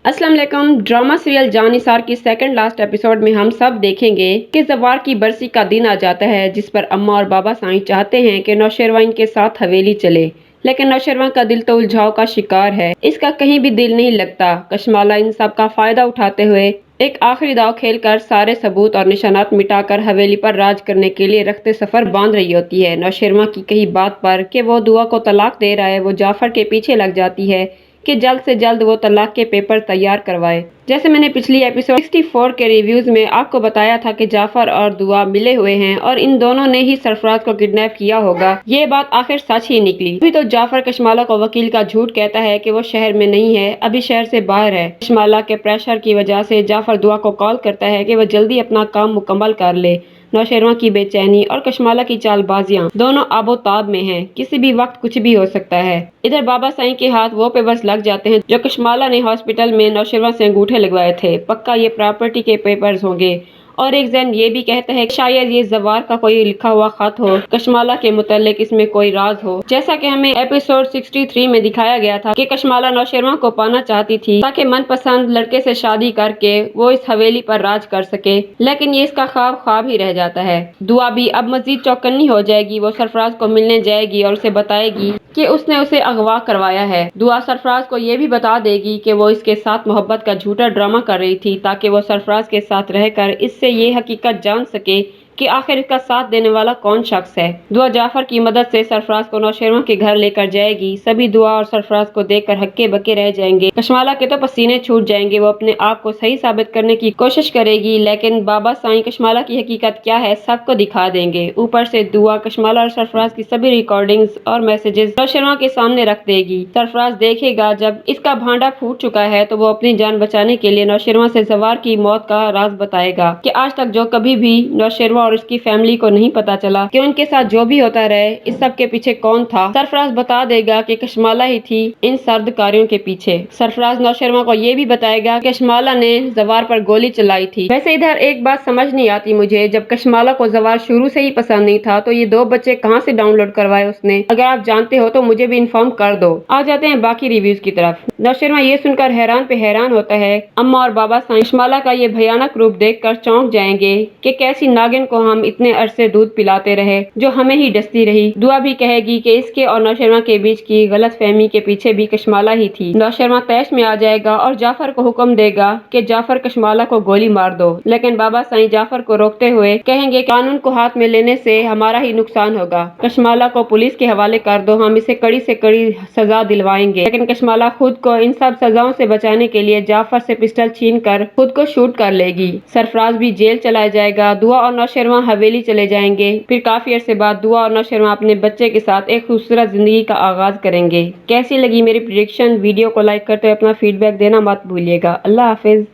अस्सलाम वालेकुम। Drama serial जान निसार की सेकंड लास्ट एपिसोड में हम सब देखेंगे कि जवार की बरसी का दिन आ जाता है, जिस पर अम्मा और बाबा साईं चाहते हैं कि नौशेरवा इनके साथ हवेली चले, लेकिन नौशेरवा का दिल तो उलझाव का शिकार है। इसका कहीं भी दिल नहीं लगता। कशमाला इन सब का फायदा उठाते हुए एक आखिरी दाव खेलकर सारे सबूत और निशानात मिटाकर हवेली पर राज करने के लिए रखते सफर बांध रही होती है। नौशेरवा की कही बात पर कि वो दुआ को तलाक दे रहा है, वो जाफर के पीछे लग जाती है कि जल्द से जल्द वो तलाक के पेपर तैयार करवाए। जैसे मैंने पिछली एपिसोड 64 के रिव्यूज में आपको बताया था कि जाफर और दुआ मिले हुए हैं और इन दोनों ने ही सरफराज को किडनैप किया होगा। ये बात आखिर सच ही निकली। अभी तो जाफर कशमाला को वकील का झूठ कहता है कि वो शहर में नहीं है, अभी शहर से बाहर है। कशमाला के प्रेशर की वजह से जाफर दुआ को कॉल करता है कि वो जल्दी अपना काम मुकम्मल कर ले। नौशेरवा की बेचैनी और कशमाला की चालबाजियां दोनों आबोताब में हैं, किसी भी वक्त कुछ भी हो सकता है। इधर बाबा साईं के हाथ वो पे बस लग जाते हैं जो कशमाला ने हॉस्पिटल में नौशेरवा से अंगूठे लगवाए थे। पक्का ये प्रॉपर्टी के पेपर्स होंगे। और एक जैन ये भी कहता है कि शायद ये जवार का कोई लिखा हुआ खत हो, कशमाला के मुताल्लिक इसमें कोई राज हो। जैसा कि हमें एपिसोड 63 में दिखाया गया था कि कशमाला नौशेरवा को पाना चाहती थी ताकि मनपसंद लड़के से शादी करके वो इस हवेली पर राज कर सके, लेकिन ये इसका ख्वाब ख्वाब ही रह जाता है। दुआ भी अब मजीद चौकन्नी हो जाएगी। वो सरफराज को मिलने जाएगी और उसे बताएगी कि उसने उसे अगवा करवाया है। दुआ सरफराज को ये भी बता देगी कि वो इसके साथ मोहब्बत का झूठा ड्रामा कर रही थी ताकि वो सरफराज के साथ रहकर इससे ये हकीकत जान सके कि आखिर इसका साथ देने वाला कौन शख्स है। दुआ जाफर की मदद से सरफराज को नौशेरवा के घर लेकर जाएगी। सभी दुआ और सरफराज को देखकर हक्के बक्के रह जाएंगे। कशमाला के तो पसीने छूट जाएंगे। वो अपने आप को सही साबित करने की कोशिश करेगी, लेकिन बाबा साईं कशमाला की हकीकत क्या है सबको दिखा देंगे। ऊपर से दुआ कशमाला और सरफराज की सभी रिकॉर्डिंग्स और मैसेजेस नौशेरवा के सामने रख देगी। सरफराज देखेगा जब इसका भांडा फूट चुका है तो वो अपनी जान बचाने के लिए नौशेरवा से जवार की मौत का राज बताएगा कि आज तक जो कभी भी नौशेरवा और इसकी फैमिली को नहीं पता चला कि उनके साथ जो भी होता रहे इस सब के पीछे कौन था। सरफराज बता देगा कि कशमाला ही थी इन सर्द कार्यों के पीछे। सरफराज नौशेरवा को ये भी बताएगा कि कशमाला ने जवार पर गोली चलाई थी। वैसे इधर एक बात समझ नहीं आती मुझे, जब कशमाला को जवार शुरू से ही पसंद नहीं था तो ये दो बच्चे कहाँ से डाउनलोड करवाए उसने? अगर आप जानते हो तो मुझे भी इन्फॉर्म कर दो। आ जाते हैं बाकी रिव्यूज की तरफ। नौशेरवा ये सुनकर हैरान पे हैरान होता है। अम्मा और बाबा साईं कशमाला का ये भयानक रूप देखकर चौंक जाएंगे कि कैसी नागिन को हम इतने अरसे दूध पिलाते रहे जो हमें ही डसती रही। दुआ भी कहेगी कि इसके और नौशेरवा के बीच की गलतफहमी के पीछे भी कशमाला ही थी। नौशेरवा तैश में आ जाएगा और जाफर को हुक्म देगा कि जाफर कशमाला को गोली मार दो, लेकिन बाबा साईं जाफर को रोकते हुए कहेंगे कानून को हाथ में लेने से हमारा ही नुकसान होगा। कशमाला को पुलिस के हवाले कर दो, हम इसे कड़ी से कड़ी सजा दिलवाएंगे। लेकिन कशमाला खुद को इन सब सजाओं से बचाने के लिए जाफर से पिस्टल छीन कर खुद को शूट कर लेगी। सरफराज भी जेल चला जाएगा। दुआ और नौशेरवा हवेली चले जाएंगे। फिर काफी अरसे बाद दुआ और नौशेरवा अपने बच्चे के साथ एक खूबसूरत जिंदगी का आगाज करेंगे। कैसी लगी मेरी प्रेडिक्शन? वीडियो को लाइक करते हुए अपना फीडबैक देना मत भूलिएगा। अल्लाह हाफिज।